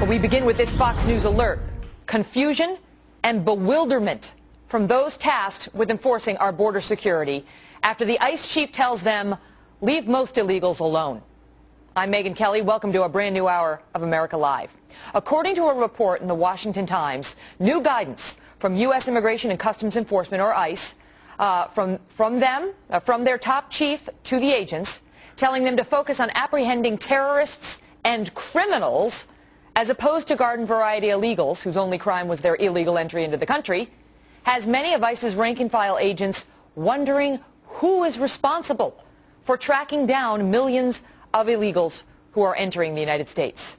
We begin with this Fox News alert. Confusion and bewilderment from those tasked with enforcing our border security after the ICE chief tells them, leave most illegals alone. I'm Megyn Kelly. Welcome to a brand new hour of America Live. According to a report in the Washington Times, new guidance from U.S. Immigration and Customs Enforcement, or ICE, from their top chief to the agents, telling them to focus on apprehending terrorists and criminals as opposed to garden variety illegals whose only crime was their illegal entry into the country, has many of ICE's rank-and-file agents wondering who is responsible for tracking down millions of illegals who are entering the United States.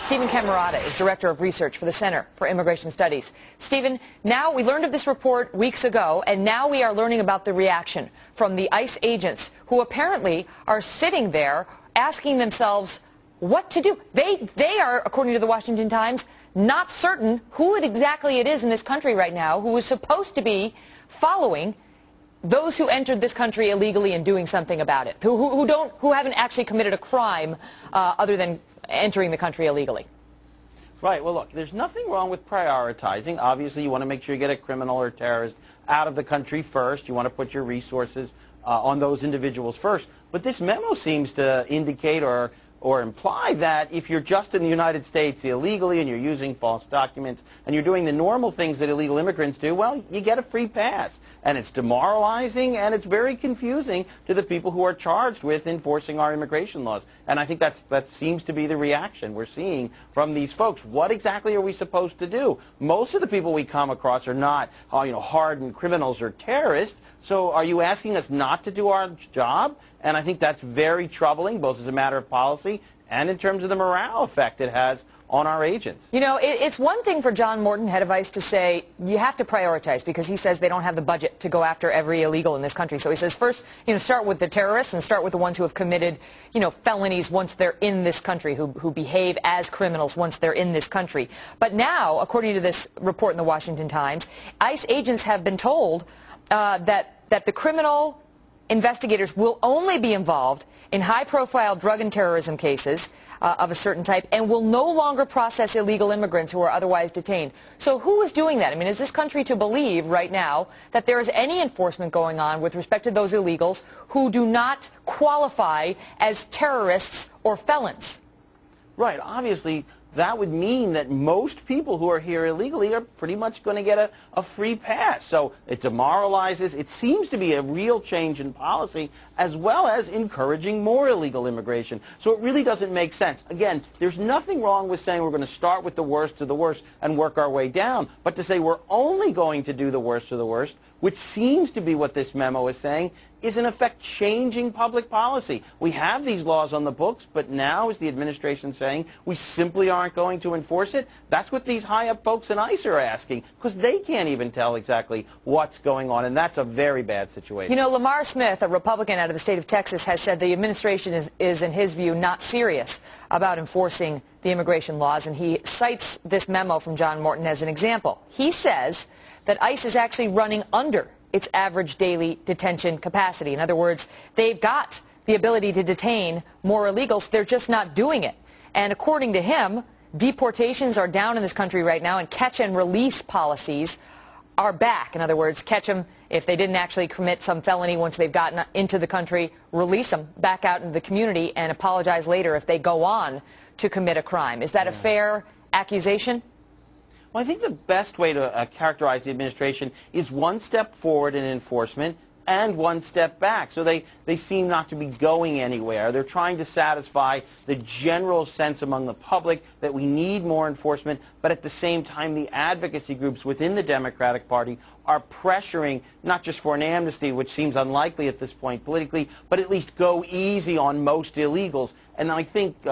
Stephen Camarata is Director of Research for the Center for Immigration Studies. Stephen, now we learned of this report weeks ago, and now we are learning about the reaction from the ICE agents who apparently are sitting there asking themselves what to do. They are, according to the Washington Times, not certain who exactly it is in this country right now who is supposed to be following those who entered this country illegally and doing something about it, who haven't actually committed a crime other than entering the country illegally. Right. Well, look, there's nothing wrong with prioritizing. Obviously, you want to make sure you get a criminal or terrorist out of the country first. You want to put your resources on those individuals first. But this memo seems to indicate or imply that if you're just in the United States illegally and you're using false documents and you're doing the normal things that illegal immigrants do, well, you get a free pass. And it's demoralizing and it's very confusing to the people who are charged with enforcing our immigration laws. And I think that seems to be the reaction we're seeing from these folks. What exactly are we supposed to do? Most of the people we come across are not hardened criminals or terrorists. So are you asking us not to do our job? And I think that's very troubling, both as a matter of policy and in terms of the morale effect it has on our agents. You know, it's one thing for John Morton, head of ICE, to say you have to prioritize because he says they don't have the budget to go after every illegal in this country. So he says first, start with the terrorists and start with the ones who have committed, felonies once they're in this country, who behave as criminals once they're in this country. But now, according to this report in the Washington Times, ICE agents have been told that the criminal investigators will only be involved in high-profile drug and terrorism cases of a certain type and will no longer process illegal immigrants who are otherwise detained. So who is doing that? I mean, is this country to believe right now that there is any enforcement going on with respect to those illegals who do not qualify as terrorists or felons? Right. Obviously, that would mean that most people who are here illegally are pretty much going to get a free pass. So it demoralizes. It seems to be a real change in policy as well as encouraging more illegal immigration. So it really doesn't make sense. Again, there's nothing wrong with saying we're going to start with the worst of the worst and work our way down. But to say we're only going to do the worst of the worst, which seems to be what this memo is saying, is in effect changing public policy. We have these laws on the books, but now, is the administration saying, we simply aren't going to enforce it? That's what these high-up folks in ICE are asking, because they can't even tell exactly what's going on, and that's a very bad situation. You know, Lamar Smith, a Republican out of the state of Texas, has said the administration is, in his view, not serious about enforcing the immigration laws, and he cites this memo from John Morton as an example. He says that ICE is actually running under its average daily detention capacity. In other words, they've got the ability to detain more illegals. They're just not doing it. And according to him, deportations are down in this country right now, and catch and release policies are back. In other words, catch them if they didn't actually commit some felony once they've gotten into the country, release them back out into the community, and apologize later if they go on to commit a crime. Is that a fair accusation? Well, I think the best way to characterize the administration is one step forward in enforcement and one step back. So they seem not to be going anywhere. They're trying to satisfy the general sense among the public that we need more enforcement, but at the same time the advocacy groups within the Democratic Party are pressuring not just for an amnesty, which seems unlikely at this point politically, but at least go easy on most illegals. And I think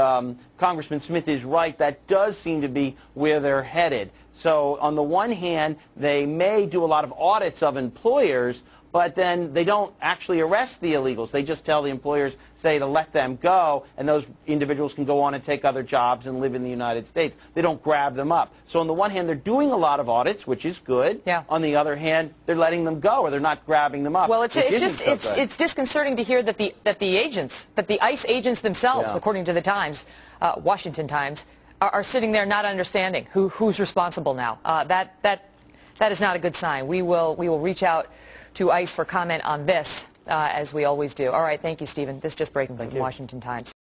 Congressman Smith is right. That does seem to be where they're headed. So on the one hand, they may do a lot of audits of employers, but then they don't actually arrest the illegals. They just tell the employers, say, to let them go, and those individuals can go on and take other jobs and live in the United States. They don't grab them up. So on the one hand, they're doing a lot of audits, which is good. Yeah. On the other hand, they're letting them go, or they're not grabbing them up. Well, it's disconcerting to hear that the ICE agents themselves, yeah, according to the Times, Washington Times, are sitting there not understanding who's responsible now. That is not a good sign. We will reach out to ICE for comment on this, as we always do. All right, thank you, Stephen. This is just breaking from the Washington Times.